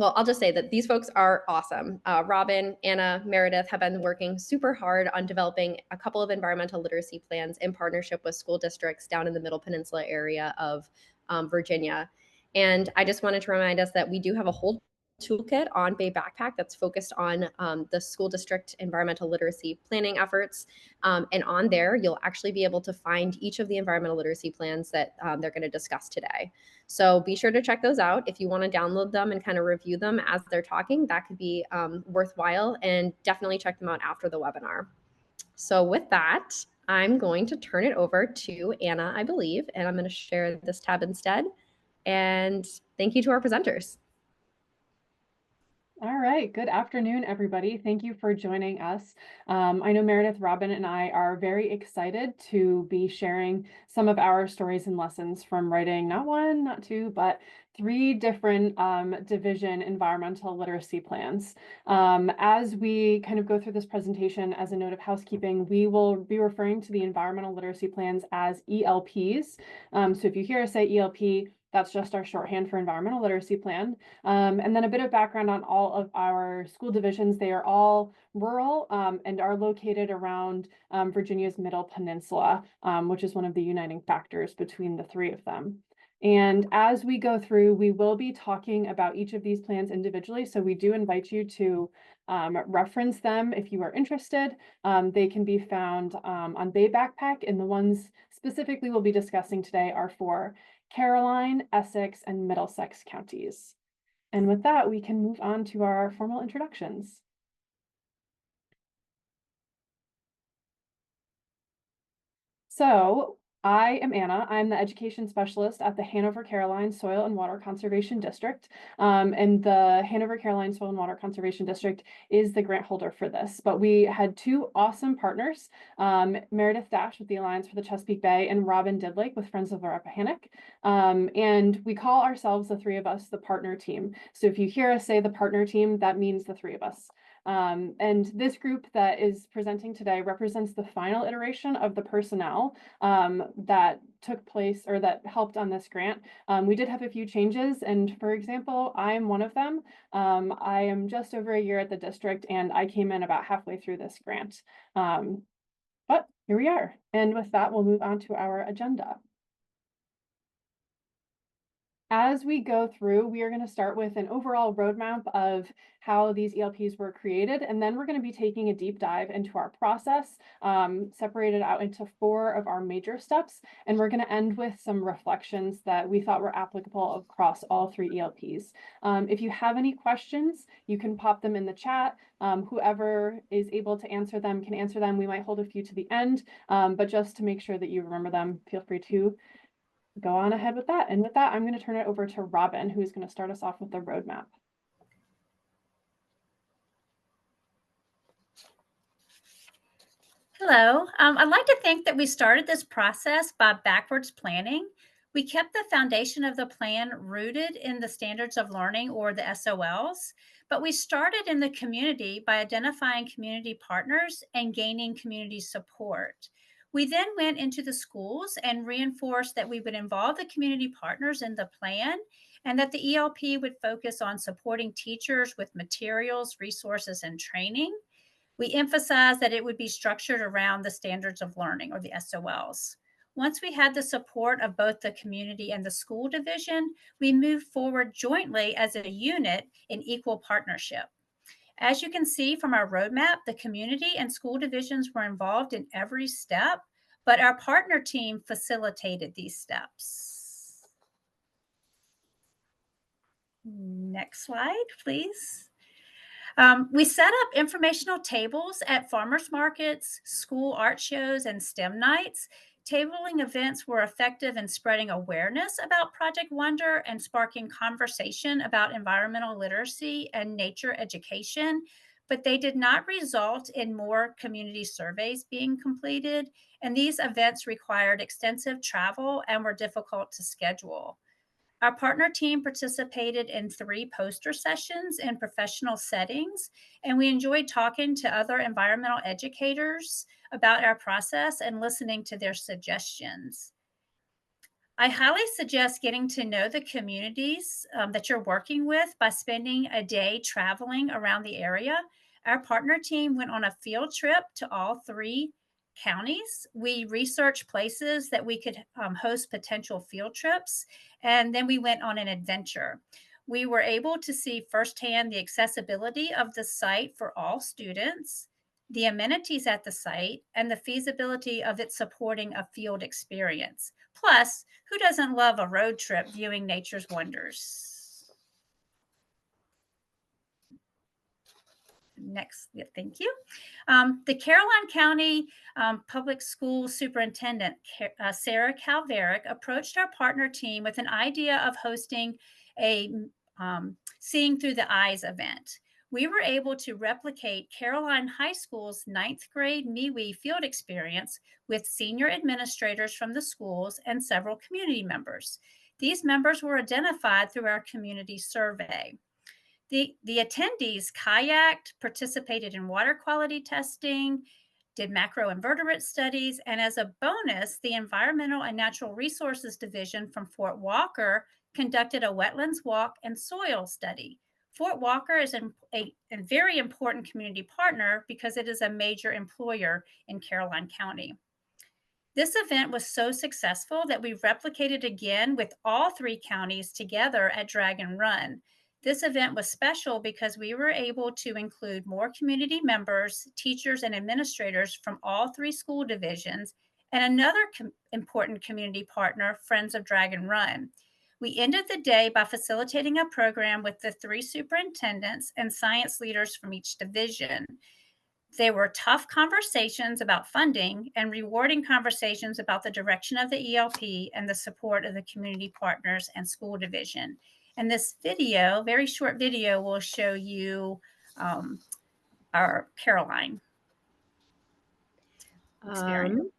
well, I'll just say that these folks are awesome. Robin, Anna, Meredith have been working super hard on developing a couple of environmental literacy plans in partnership with school districts down in the Middle Peninsula area of Virginia. And I just wanted to remind us that we do have a whole toolkit on Bay Backpack that's focused on the school district environmental literacy planning efforts. And on there, you'll actually be able to find each of the environmental literacy plans that they're going to discuss today. So be sure to check those out. If you want to download them and kind of review them as they're talking, that could be worthwhile, and definitely check them out after the webinar. So with that, I'm going to turn it over to Anna, I believe, and I'm going to share this tab instead. And thank you to our presenters. All right. Good afternoon, everybody. Thank you for joining us. I know Meredith, Robin, and I are very excited to be sharing some of our stories and lessons from writing not one, not two, but 3 different division environmental literacy plans. As we kind of go through this presentation, as a note of housekeeping, we will be referring to the environmental literacy plans as ELPs. So if you hear us say ELP, that's just our shorthand for environmental literacy plan. And then a bit of background on all of our school divisions. They are all rural and are located around Virginia's Middle Peninsula, which is one of the uniting factors between the 3 of them. And as we go through, we will be talking about each of these plans individually. So we do invite you to reference them if you are interested. They can be found on Bay Backpack, and the ones specifically we'll be discussing today are for Caroline, Essex, and Middlesex counties. And with that, we can move on to our formal introductions. So I am Anna. I'm the education specialist at the Hanover Caroline Soil and Water Conservation District. And the Hanover Caroline Soil and Water Conservation District is the grant holder for this. But we had 2 awesome partners, Meredith Dash with the Alliance for the Chesapeake Bay and Robin Didlake with Friends of the Rappahannock. And we call ourselves, the 3 of us, the partner team. So if you hear us say the partner team, that means the 3 of us. And this group that is presenting today represents the final iteration of the personnel that took place or that helped on this grant. We did have a few changes, and for example, I am one of them. I am just over a year at the district, and I came in about halfway through this grant. But here we are. And with that, we'll move on to our agenda. As we go through, we are going to start with an overall roadmap of how these ELPs were created, and then we're going to be taking a deep dive into our process, separated out into 4 of our major steps, and we're going to end with some reflections that we thought were applicable across all 3 ELPs. If you have any questions, you can pop them in the chat. Whoever is able to answer them can answer them. We might hold a few to the end, but just to make sure that you remember them, feel free to go on ahead with that. And with that, I'm going to turn it over to Robin, who's going to start us off with the roadmap. Hello. I'd like to think that we started this process by backwards planning. We kept the foundation of the plan rooted in the standards of learning, or the SOLs, but we started in the community by identifying community partners and gaining community support. We then went into the schools and reinforced that we would involve the community partners in the plan, and that the ELP would focus on supporting teachers with materials, resources, and training. We emphasized that it would be structured around the standards of learning, or the SOLs. Once we had the support of both the community and the school division, we moved forward jointly as a unit in equal partnership. As you can see from our roadmap, the community and school divisions were involved in every step, but our partner team facilitated these steps. Next slide, please. We set up informational tables at farmers markets, school art shows, and STEM nights. Tabling events were effective in spreading awareness about Project Wonder and sparking conversation about environmental literacy and nature education, but they did not result in more community surveys being completed, and these events required extensive travel and were difficult to schedule. Our partner team participated in 3 poster sessions in professional settings, and we enjoyed talking to other environmental educators about our process and listening to their suggestions. I highly suggest getting to know the communities that you're working with by spending a day traveling around the area. Our partner team went on a field trip to all 3 counties. We researched places that we could host potential field trips, and then we went on an adventure. We were able to see firsthand the accessibility of the site for all students, the amenities at the site, and the feasibility of it supporting a field experience. Plus, who doesn't love a road trip viewing nature's wonders? Next, yeah, thank you. The Caroline County Public Schools Superintendent, Sarah Calveric, approached our partner team with an idea of hosting a Seeing Through the Eyes event. We were able to replicate Caroline High School's 9th grade MeWe field experience with senior administrators from the schools and several community members. These members were identified through our community survey. The attendees kayaked, participated in water quality testing, did macroinvertebrate studies, and as a bonus, the Environmental and Natural Resources Division from Fort Walker conducted a wetlands walk and soil study. Fort Walker is a very important community partner because it is a major employer in Caroline County. This event was so successful that we replicated again with all 3 counties together at Dragon Run. This event was special because we were able to include more community members, teachers, and administrators from all 3 school divisions, and another important community partner, Friends of Dragon Run. We ended the day by facilitating a program with the 3 superintendents and science leaders from each division. They were tough conversations about funding and rewarding conversations about the direction of the ELP and the support of the community partners and school division. And this video, very short video, will show you our Caroline experience.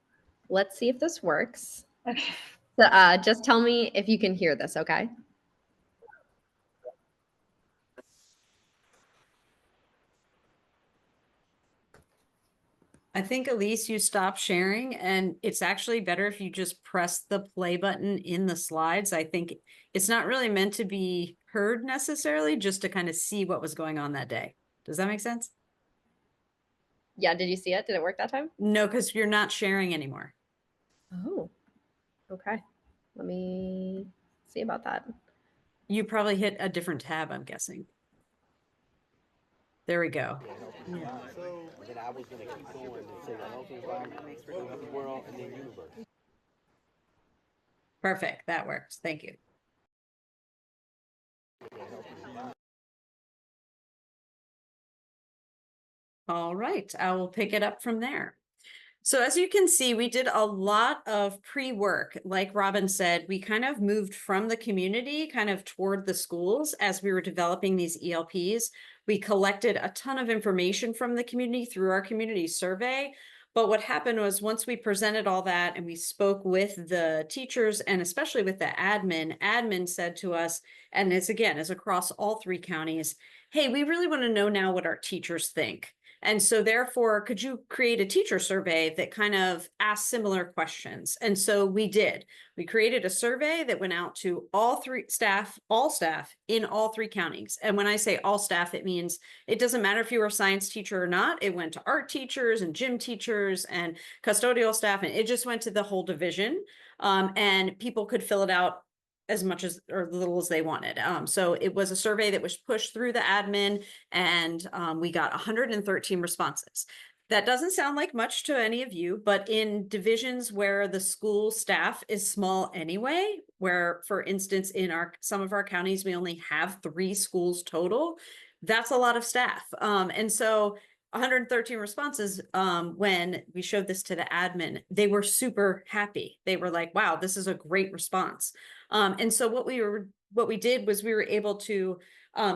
Let's see if this works. Okay. So, just tell me if you can hear this, okay? I think, Elise, you stopped sharing, and it's actually better if you just press the play button in the slides. I think it's not really meant to be heard necessarily, just to kind of see what was going on that day. Does that make sense? Yeah, did you see it? Did it work that time? No, because you're not sharing anymore. Oh, okay. Let me see about that. You probably hit a different tab, I'm guessing. There we go. Yeah. Perfect. That works. Thank you. All right, I will pick it up from there. So as you can see, we did a lot of pre-work. Like Robin said, we kind of moved from the community kind of toward the schools as we were developing these ELPs. We collected a ton of information from the community through our community survey. But what happened was once we presented all that and we spoke with the teachers and especially with the admin said to us, and it's again, is across all 3 counties, hey, we really want to know now what our teachers think. And so therefore, could you create a teacher survey that kind of asks similar questions? And so we did. We created a survey that went out to all staff in all 3 counties. And when I say all staff, it means it doesn't matter if you were a science teacher or not. It went to art teachers and gym teachers and custodial staff, and it just went to the whole division. And people could fill it out as much as or little as they wanted. So it was a survey that was pushed through the admin, and we got 113 responses. That doesn't sound like much to any of you, but in divisions where the school staff is small anyway, where, for instance, in some of our counties, we only have 3 schools total, that's a lot of staff. And so 113 responses, when we showed this to the admin, they were super happy. They were like, wow, this is a great response. And so what we did was we were able to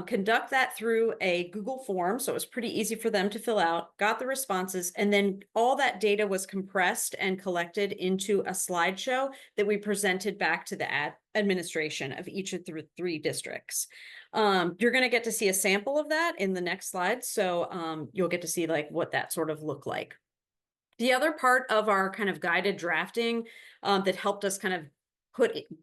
conduct that through a Google form. So it was pretty easy for them to fill out, got the responses, and then all that data was compressed and collected into a slideshow that we presented back to the administration of each of the 3 districts. You're going to get to see a sample of that in the next slide. So you'll get to see like what that sort of looked like. The other part of our kind of guided drafting that helped us kind of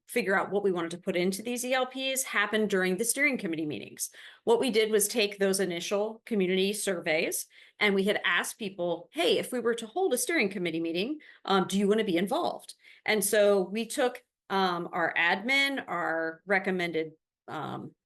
figure out what we wanted to put into these ELPs happened during the steering committee meetings. What we did was take those initial community surveys, and we had asked people, hey, if we were to hold a steering committee meeting, do you want to be involved? And so we took our admin, our recommended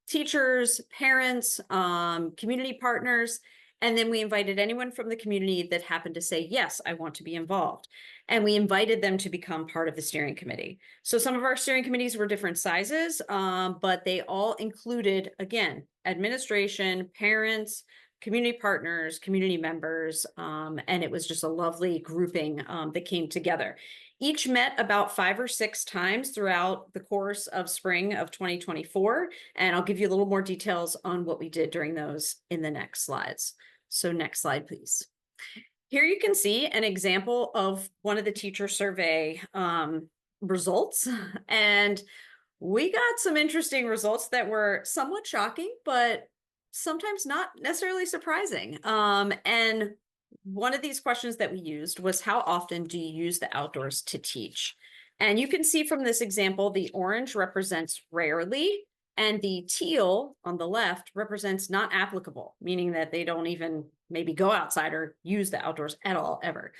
teachers, parents, community partners, and then we invited anyone from the community that happened to say, yes, I want to be involved. And we invited them to become part of the steering committee. So some of our steering committees were different sizes, but they all included, again, administration, parents, community partners, community members, and it was just a lovely grouping that came together. Each met about 5 or 6 times throughout the course of spring of 2024, and I'll give you a little more details on what we did during those in the next slides. So next slide, please. Here you can see an example of one of the teacher survey results, and we got some interesting results that were somewhat shocking, but sometimes not necessarily surprising. And one of these questions that we used was, how often do you use the outdoors to teach? And you can see from this example, the orange represents rarely, and the teal on the left represents not applicable, meaning that they don't even maybe go outside or use the outdoors at all, ever.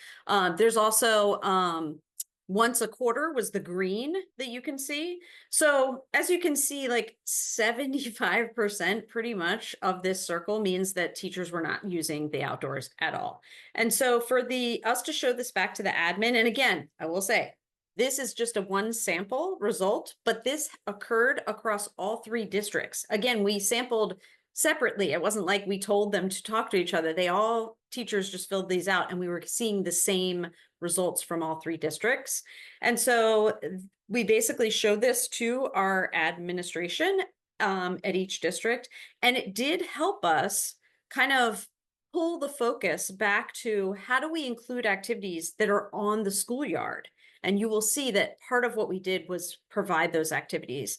There's also once a quarter was the green that you can see. So as you can see, like 75% pretty much of this circle means that teachers were not using the outdoors at all. And so for us to show this back to the admin, and again, I will say, this is just a one sample result, but this occurred across all 3 districts. Again, we sampled separately. It wasn't like we told them to talk to each other. Teachers just filled these out, and we were seeing the same results from all 3 districts. And so we basically showed this to our administration at each district, and it did help us kind of pull the focus back to, how do we include activities that are on the schoolyard? And you will see that part of what we did was provide those activities.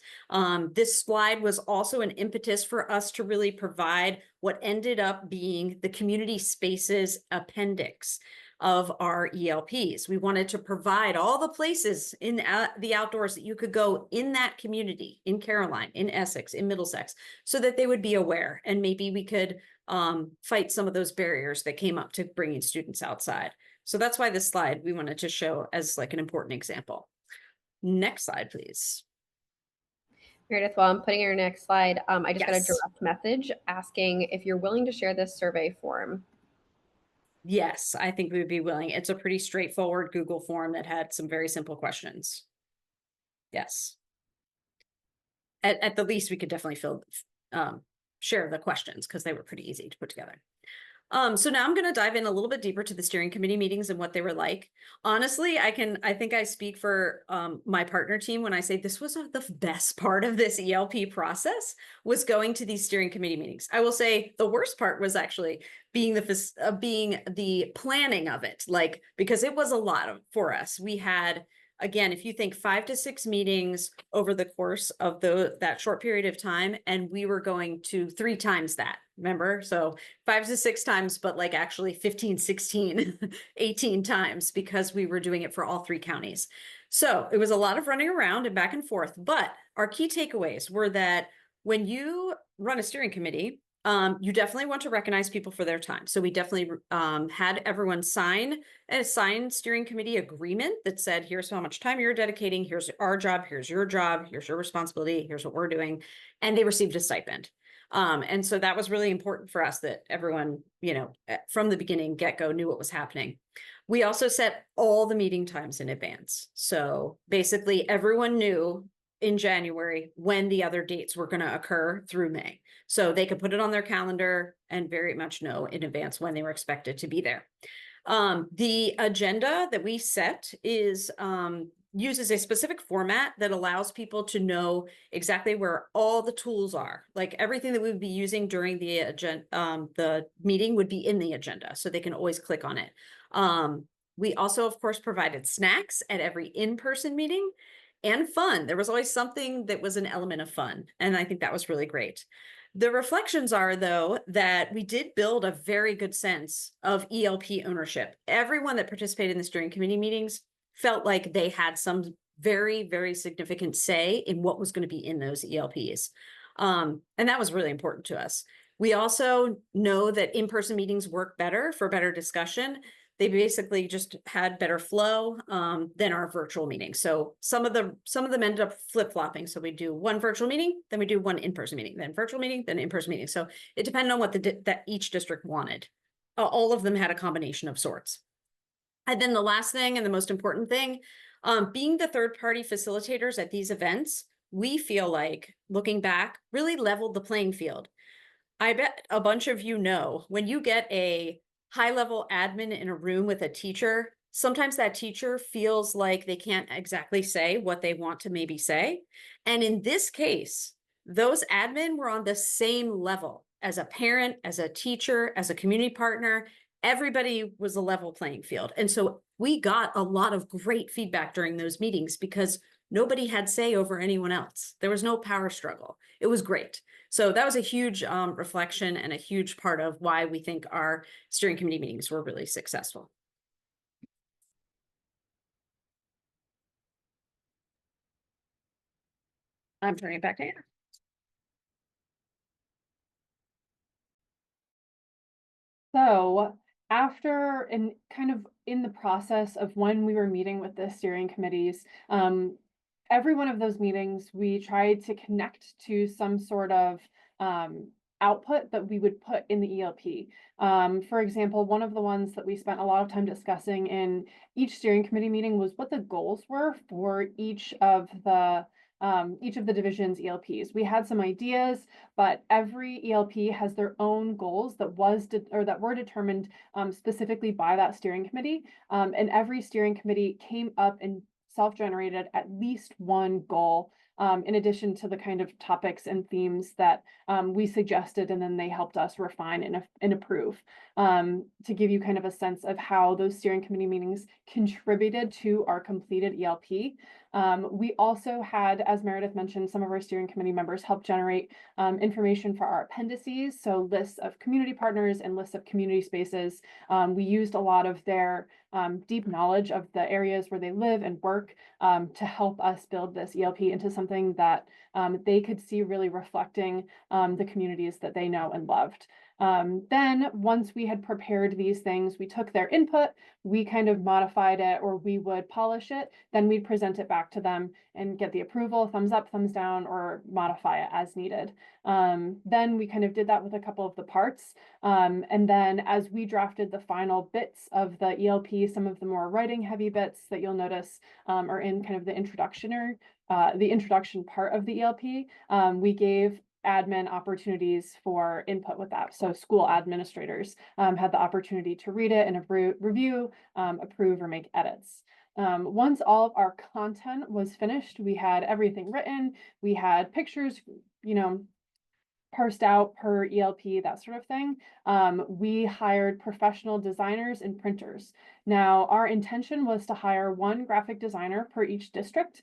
This slide was also an impetus for us to really provide what ended up being the community spaces appendix of our ELPs. We wanted to provide all the places in the outdoors that you could go in that community, in Caroline, in Essex, in Middlesex, so that they would be aware, and maybe we could fight some of those barriers that came up to bringing students outside. So that's why this slide we wanted to show as like an important example. Next slide, please. Meredith, while I'm putting your next slide, I just got a Yes. direct message asking if you're willing to share this survey form. Yes, I think we would be willing. It's a pretty straightforward Google form that had some very simple questions. Yes. At the least, we could definitely share the questions, because they were pretty easy to put together. So now I'm going to dive in a little bit deeper to the steering committee meetings and what they were like. Honestly, I think I speak for my partner team when I say this was the best part of this ELP process, was going to these steering committee meetings. I will say the worst part was actually being the planning of it, because it was a lot for us. We had, again, if you think 5 to 6 meetings over the course of that short period of time, and we were going to 3 times that, remember? So 5 to 6 times, but like actually 15, 16, 18 times, because we were doing it for all 3 counties. So it was a lot of running around and back and forth, but our key takeaways were that when you run a steering committee, you definitely want to recognize people for their time. So we definitely had everyone sign a signed steering committee agreement that said, here's how much time you're dedicating, here's our job, here's your responsibility, here's what we're doing. And they received a stipend. And so that was really important for us, that everyone, from the beginning, get-go, knew what was happening. We also set all the meeting times in advance. So basically everyone knew in January when the other dates were going to occur through May. So they could put it on their calendar and very much know in advance when they were expected to be there. The agenda that we set uses a specific format that allows people to know exactly where all the tools are. Like everything that we would be using during the meeting would be in the agenda, so they can always click on it. We also, of course, provided snacks at every in-person meeting, and fun. There was always something that was an element of fun, and I think that was really great. The reflections are, though, that we did build a very good sense of ELP ownership. Everyone that participated in the steering committee meetings felt like they had some very, very significant say in what was going to be in those ELPs. And that was really important to us. We also know that in-person meetings work better for better discussion. They basically just had better flow than our virtual meetings. So some of them ended up flip-flopping. So we do one virtual meeting, then we do one in-person meeting, then virtual meeting, then in-person meeting. So it depended on what that each district wanted. All of them had a combination of sorts. And then the last thing and the most important thing, being the third-party facilitators at these events, we feel like, looking back, really leveled the playing field. I bet a bunch of you know, when you get a high-level admin in a room with a teacher, sometimes that teacher feels like they can't exactly say what they want to maybe say. And in this case, those admin were on the same level as a parent, as a teacher, as a community partner. Everybody was a level playing field. And so we got a lot of great feedback during those meetings because nobody had say over anyone else. There was no power struggle. It was great. So that was a huge reflection and a huge part of why we think our steering committee meetings were really successful. I'm turning it back to Anna. So after and kind of in the process of when we were meeting with the steering committees, every one of those meetings, we tried to connect to some sort of output that we would put in the ELP. For example, one of the ones that we spent a lot of time discussing in each steering committee meeting was what the goals were for each of the division's ELPs. We had some ideas, but every ELP has their own goals that were determined specifically by that steering committee. And every steering committee came up and self-generated at least one goal, in addition to the kind of topics and themes that we suggested, and then they helped us refine and approve. To give you kind of a sense of how those steering committee meetings contributed to our completed ELP. We also had, as Meredith mentioned, some of our steering committee members help generate information for our appendices, so lists of community partners and lists of community spaces. We used a lot of their deep knowledge of the areas where they live and work to help us build this ELP into something that they could see really reflecting the communities that they know and loved. Then once we had prepared these things, we took their input, we kind of modified it, or we would polish it, then we'd present it back to them and get the approval, thumbs up, thumbs down, or modify it as needed. Then we kind of did that with a couple of the parts. And then as we drafted the final bits of the ELP, some of the more writing heavy bits that you'll notice are in kind of the introduction part of the ELP, we gave admin opportunities for input with that. So school administrators had the opportunity to read it and review, approve, or make edits. Once all of our content was finished, we had everything written, we had pictures, parsed out per ELP, that sort of thing. We hired professional designers and printers. Now, our intention was to hire one graphic designer per each district.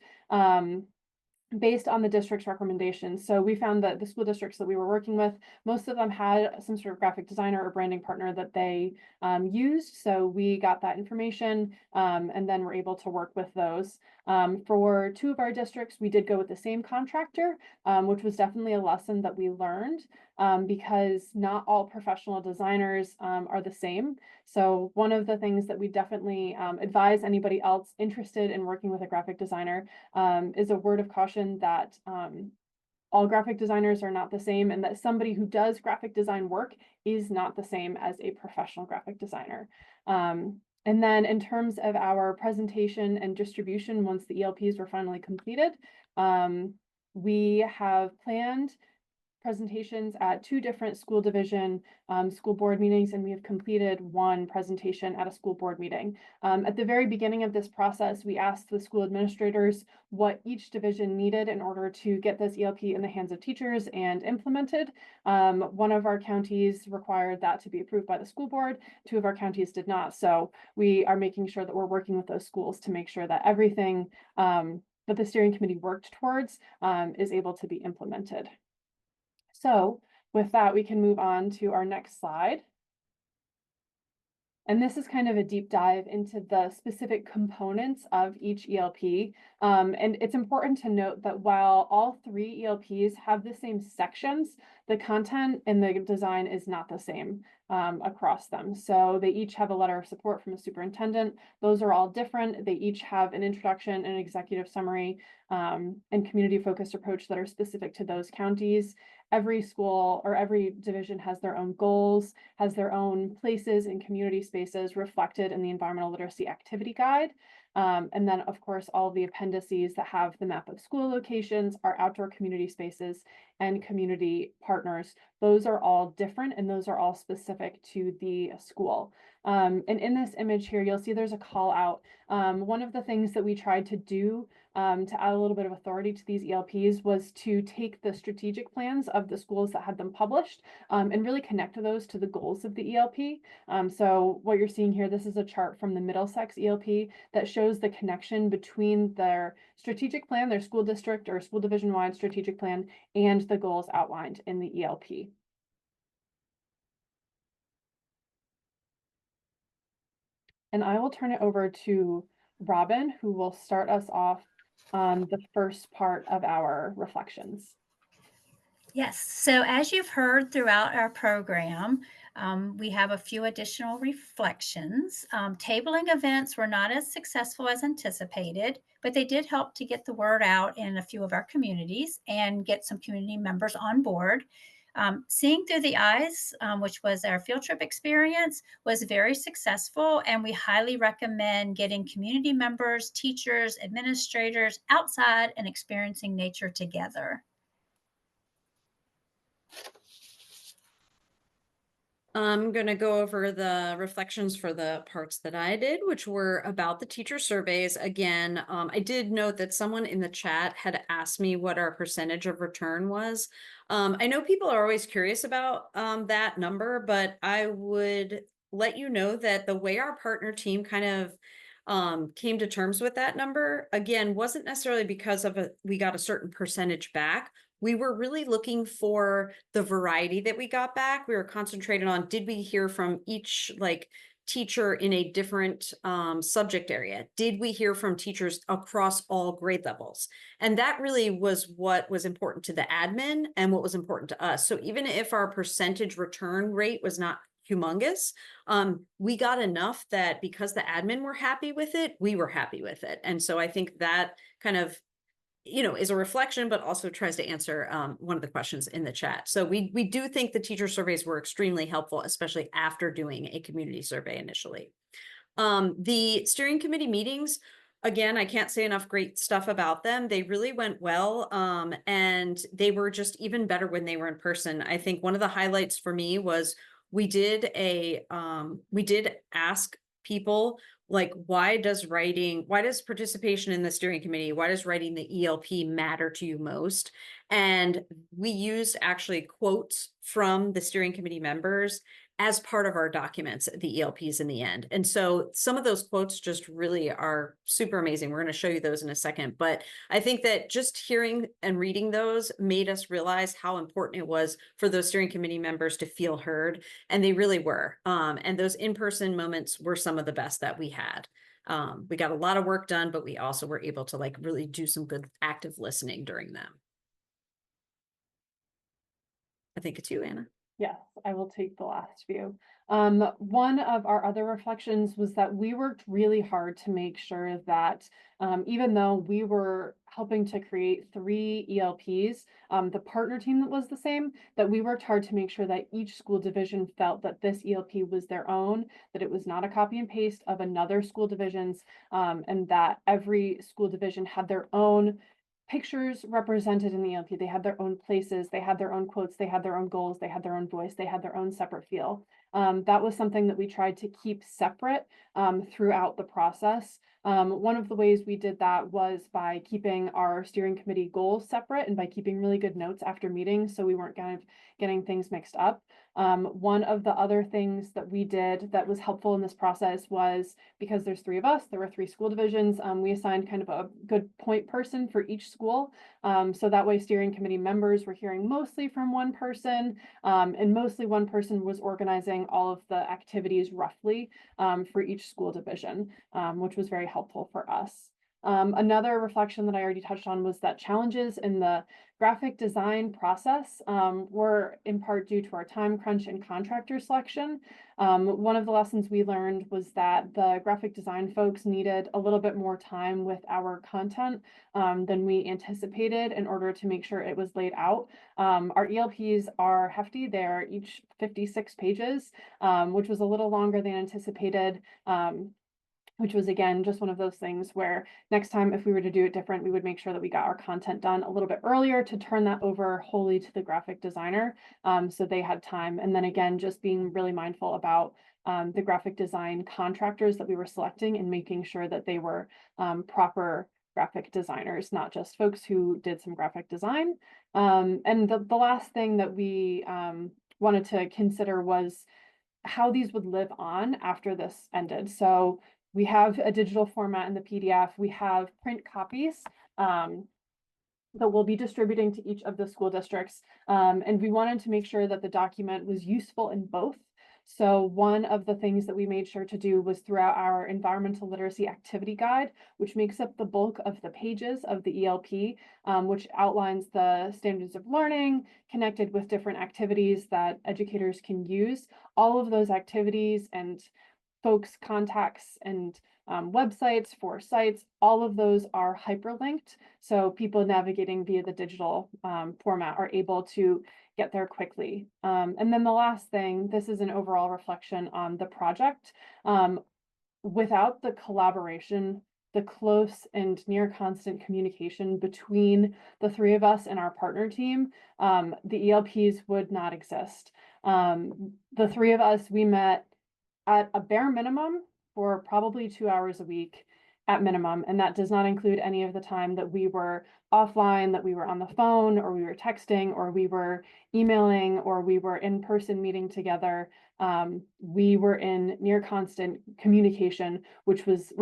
Based on the district's recommendations. So we found that the school districts that we were working with, most of them had some sort of graphic designer or branding partner that they used. So we got that information and then were able to work with those. For two of our districts, we did go with the same contractor, which was definitely a lesson that we learned because not all professional designers are the same. So one of the things that we definitely advise anybody else interested in working with a graphic designer is a word of caution that all graphic designers are not the same, and that somebody who does graphic design work is not the same as a professional graphic designer. And then in terms of our presentation and distribution, once the ELPs were finally completed, we have planned presentations at two different school division school board meetings, and we have completed one presentation at a school board meeting. At the very beginning of this process, we asked the school administrators what each division needed in order to get this ELP in the hands of teachers and implemented. One of our counties required that to be approved by the school board. Two of our counties did not. So we are making sure that we're working with those schools to make sure that everything that the steering committee worked towards is able to be implemented. So with that, we can move on to our next slide. And this is kind of a deep dive into the specific components of each ELP. And it's important to note that while all 3 ELPs have the same sections, the content and the design is not the same across them. So they each have a letter of support from the superintendent. Those are all different. They each have an introduction, an executive summary, and community-focused approach that are specific to those counties. Every school or every division has their own goals, has their own places and community spaces reflected in the environmental literacy activity guide. And then, of course, all the appendices that have the map of school locations, our outdoor community spaces, and community partners. Those are all different, and those are all specific to the school. And in this image here, you'll see there's a call out. One of the things that we tried to do to add a little bit of authority to these ELPs was to take the strategic plans of the schools that had them published and really connect those to the goals of the ELP. So what you're seeing here, this is a chart from the Middlesex ELP that shows the connection between their strategic plan, their school district or school division-wide strategic plan, and the goals outlined in the ELP. And I will turn it over to Robin, who will start us off on the first part of our reflections. Yes. So as you've heard throughout our program, we have a few additional reflections. Tabling events were not as successful as anticipated, but they did help to get the word out in a few of our communities and get some community members on board. Seeing Through the Eyes, which was our field trip experience, was very successful, and we highly recommend getting community members, teachers, administrators outside and experiencing nature together. I'm going to go over the reflections for the parts that I did, which were about the teacher surveys. Again, I did note that someone in the chat had asked me what our percentage of return was. I know people are always curious about that number, but I would let you know that the way our partner team kind of came to terms with that number, again, wasn't necessarily because of we got a certain percentage back. We were really looking for the variety that we got back. We were concentrated on, did we hear from each teacher in a different subject area? Did we hear from teachers across all grade levels? And that really was what was important to the admin and what was important to us. So even if our percentage return rate was not humongous, we got enough that because the admin were happy with it, we were happy with it. And so I think that kind of is a reflection, but also tries to answer one of the questions in the chat. So we do think the teacher surveys were extremely helpful, especially after doing a community survey initially. The steering committee meetings, again, I can't say enough great stuff about them. They really went well, and they were just even better when they were in person. I think one of the highlights for me was we did ask people, why does participation in the steering committee, why does writing the ELP matter to you most? And we used actually quotes from the steering committee members as part of our documents, the ELPs in the end. And so some of those quotes just really are super amazing. We're going to show you those in a second. But I think that just hearing and reading those made us realize how important it was for those steering committee members to feel heard. And they really were. And those in-person moments were some of the best that we had. We got a lot of work done, but we also were able to really do some good active listening during them. I think it's you, Anna. Yes, I will take the last few. One of our other reflections was that we worked really hard to make sure that even though we were helping to create 3 ELPs, the partner team that was the same, that we worked hard to make sure that each school division felt that this ELP was their own, that it was not a copy and paste of another school division's, and that every school division had their own pictures represented in the ELP. They had their own places, they had their own quotes, they had their own goals, they had their own voice, they had their own separate feel. That was something that we tried to keep separate throughout the process. One of the ways we did that was by keeping our steering committee goals separate and by keeping really good notes after meetings, so we weren't kind of getting things mixed up. One of the other things that we did that was helpful in this process was, because there's 3 of us, there were 3 school divisions, we assigned kind of a good point person for each school. So that way steering committee members were hearing mostly from one person, and mostly one person was organizing all of the activities roughly for each school division, which was very helpful for us. Another reflection that I already touched on was that challenges in the graphic design process were in part due to our time crunch and contractor selection. One of the lessons we learned was that the graphic design folks needed a little bit more time with our content than we anticipated in order to make sure it was laid out. Our ELPs are hefty. They're each 56 pages, which was a little longer than anticipated. Which was, again, just one of those things where next time, if we were to do it different, we would make sure that we got our content done a little bit earlier to turn that over wholly to the graphic designer, so they had time. And then again, just being really mindful about the graphic design contractors that we were selecting and making sure that they were proper graphic designers, not just folks who did some graphic design. And the last thing that we wanted to consider was how these would live on after this ended. So we have a digital format in the PDF. We have print copies that we'll be distributing to each of the school districts. And we wanted to make sure that the document was useful in both. So one of the things that we made sure to do was throughout our environmental literacy activity guide, which makes up the bulk of the pages of the ELP, which outlines the standards of learning connected with different activities that educators can use. All of those activities and folks' contacts and websites for sites, all of those are hyperlinked. So people navigating via the digital format are able to get there quickly. And then the last thing, this is an overall reflection on the project. Without the collaboration, the close and near constant communication between the 3 of us and our partner team, the ELPs would not exist. The 3 of us, we met at a bare minimum for probably 2 hours a week at minimum. And that does not include any of the time that we were offline, that we were on the phone, or we were texting, or we were emailing, or we were in person meeting together. We were in near constant communication, which was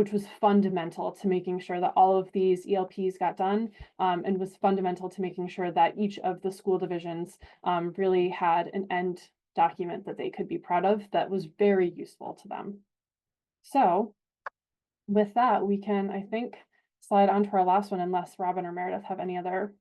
fundamental to making sure that all of these ELPs got done, and was fundamental to making sure that each of the school divisions really had an end document that they could be proud of that was very useful to them. So with that, we can, I think, slide on to our last one, unless Robin or Meredith have any other.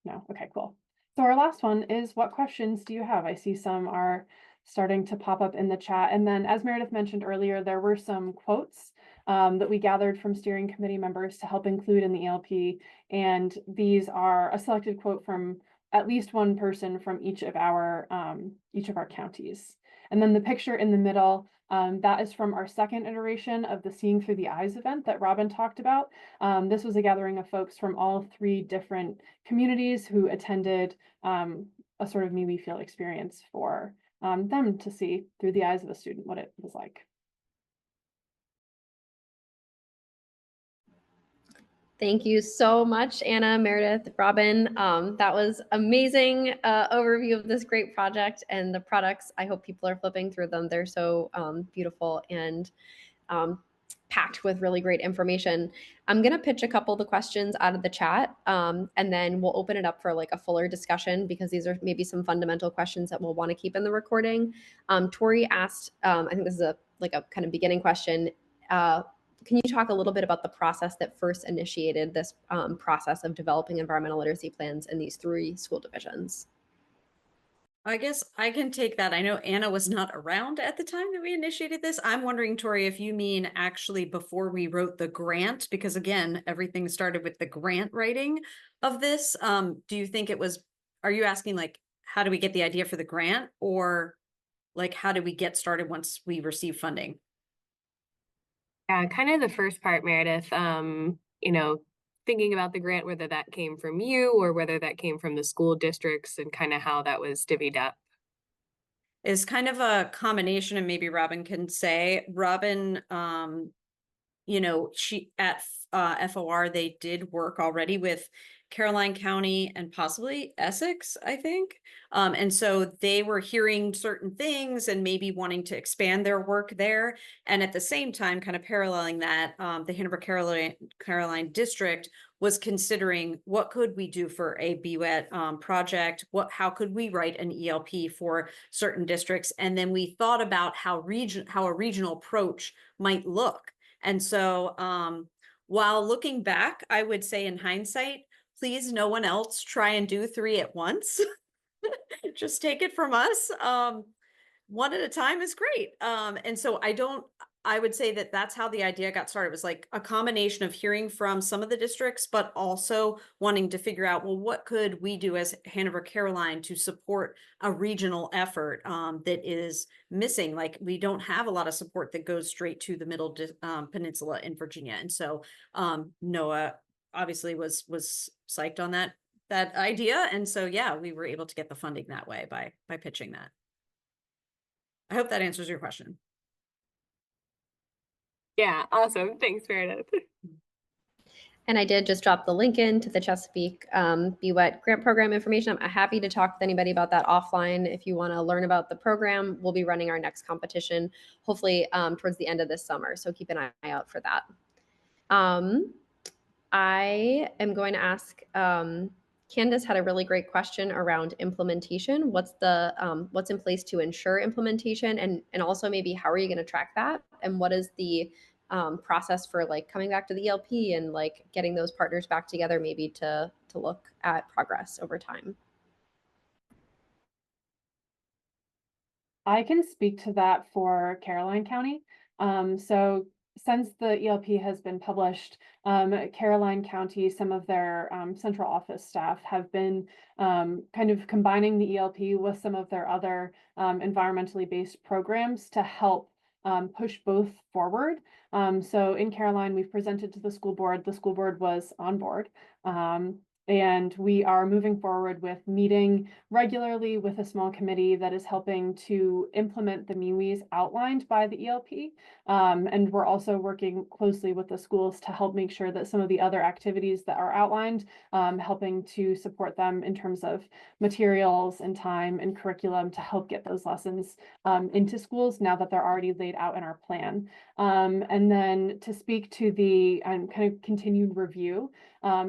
No. Okay, cool. So our last one is, what questions do you have? I see some are starting to pop up in the chat. And then, as Meredith mentioned earlier, there were some quotes that we gathered from steering committee members to help include in the ELP. And these are a selected quote from at least one person from each of our counties. And then the picture in the middle, that is from our second iteration of the Seeing Through the Eyes event that Robin talked about. This was a gathering of folks from all 3 different communities who attended a sort of Me We Feel experience for them to see through the eyes of a student what it was like. Thank you so much, Anna, Meredith, Robin. That was amazing overview of this great project and the products. I hope people are flipping through them. They're so beautiful and packed with really great information. I'm going to pitch a couple of the questions out of the chat, and then we'll open it up for like a fuller discussion, because these are maybe some fundamental questions that we'll want to keep in the recording. Tori asked, I think this is a kind of beginning question. Can you talk a little bit about the process that first initiated this process of developing environmental literacy plans in these 3 school divisions? I guess I can take that. I know Anna was not around at the time that we initiated this. I'm wondering, Tori, if you mean actually before we wrote the grant, because again, everything started with the grant writing of this. Do you think it was, are you asking like, how do we get the idea for the grant, or like, how do we get started once we receive funding? Yeah, kind of the first part, Meredith, thinking about the grant, whether that came from you or whether that came from the school districts, and kind of how that was divvied up. Is kind of a combination, and maybe Robin can say. Robin, she at FOR, they did work already with Caroline County and possibly Essex, I think. And so they were hearing certain things and maybe wanting to expand their work there. And at the same time, kind of paralleling that, the Hanover-Caroline district was considering what could we do for a BWET project? How could we write an ELP for certain districts? And then we thought about how a regional approach might look. And so while looking back, I would say in hindsight, please no one else try and do 3 at once. Just take it from us. One at a time is great. And so I would say that that's how the idea got started. It was like a combination of hearing from some of the districts, but also wanting to figure out, well, what could we do as Hanover-Caroline to support a regional effort that is missing? Like, we don't have a lot of support that goes straight to the middle peninsula in Virginia. And so Noah obviously was psyched on that idea. And so, yeah, we were able to get the funding that way by pitching that. I hope that answers your question. Yeah, awesome. Thanks, Meredith. And I did just drop the link into the Chesapeake BWET grant program information. I'm happy to talk with anybody about that offline. If you want to learn about the program, we'll be running our next competition, hopefully towards the end of this summer. So keep an eye out for that. I am going to ask, Candace had a really great question around implementation. What's in place to ensure implementation, and also maybe how are you going to track that, and what is the process for like coming back to the ELP and like getting those partners back together, maybe to look at progress over time. I can speak to that for Caroline County. So since the ELP has been published, Caroline County, some of their central office staff have been kind of combining the ELP with some of their other environmentally based programs to help push both forward. So in Caroline, we've presented to the school board. The school board was on board. And we are moving forward with meeting regularly with a small committee that is helping to implement the MIWIs outlined by the ELP. And we're also working closely with the schools to help make sure that some of the other activities that are outlined, helping to support them in terms of materials and time and curriculum to help get those lessons into schools now that they're already laid out in our plan. And then to speak to the kind of continued review,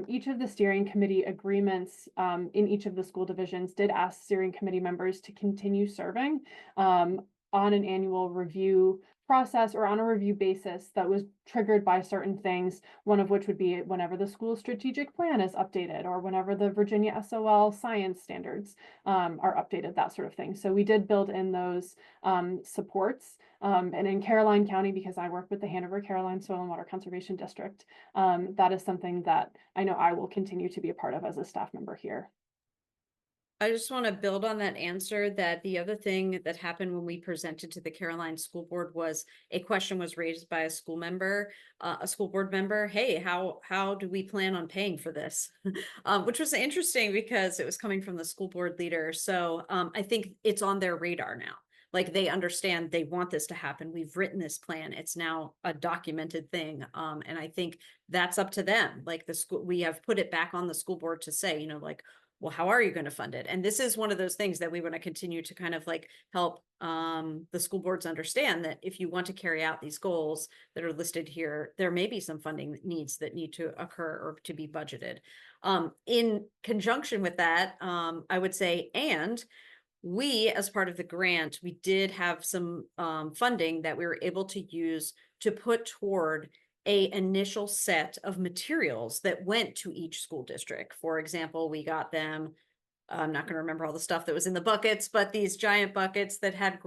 each of the steering committee agreements in each of the school divisions did ask steering committee members to continue serving on an annual review process or on a review basis that was triggered by certain things, one of which would be whenever the school strategic plan is updated or whenever the Virginia SOL science standards are updated, that sort of thing. So we did build in those supports. And in Caroline County, because I work with the Hanover-Caroline Soil and Water Conservation District, that is something that I know I will continue to be a part of as a staff member here. I just want to build on that answer, that the other thing that happened when we presented to the Caroline School Board was a question was raised by a school board member. Hey, how do we plan on paying for this? Which was interesting because it was coming from the school board leader. So I think it's on their radar now. Like, they understand they want this to happen. We've written this plan. It's now a documented thing. And I think that's up to them. Like, the school, we have put it back on the school board to say, like, well, how are you going to fund it? And this is one of those things that we want to continue to kind of like help the school boards understand that if you want to carry out these goals that are listed here, there may be some funding needs that need to occur or to be budgeted. In conjunction with that, I would say, and we, as part of the grant, we did have some funding that we were able to use to put toward a initial set of materials that went to each school district. For example, we got them, I'm not going to remember all the stuff that was in the buckets, but these giant buckets that had,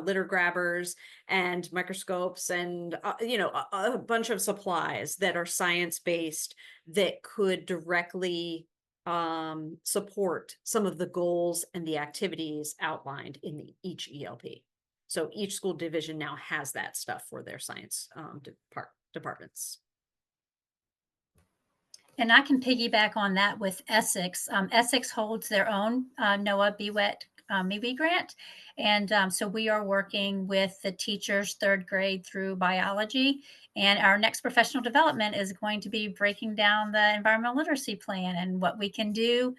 litter grabbers and microscopes and, a bunch of supplies that are science-based that could directly support some of the goals and the activities outlined in each ELP. So each school division now has that stuff for their science departments. And I can piggyback on that with Essex. Essex holds their own NOAA BWET MeWe grant. And so we are working with the teachers 3rd grade through biology. And our next professional development is going to be breaking down the environmental literacy plan and what we can do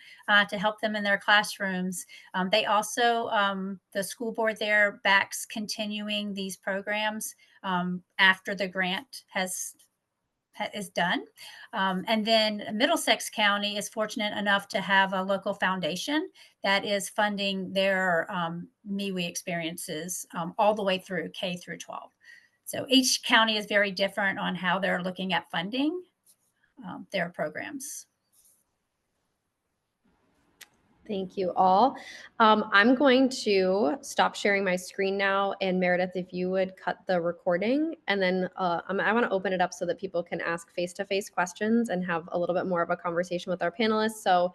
to help them in their classrooms. They also, the school board there backs continuing these programs after the grant is done. And then Middlesex County is fortunate enough to have a local foundation that is funding their MeWe experiences all the way through K through 12. So each county is very different on how they're looking at funding their programs. Thank you all. I'm going to stop sharing my screen now. And Meredith, if you would cut the recording, and then I want to open it up so that people can ask face-to-face questions and have a little bit more of a conversation with our panelists. So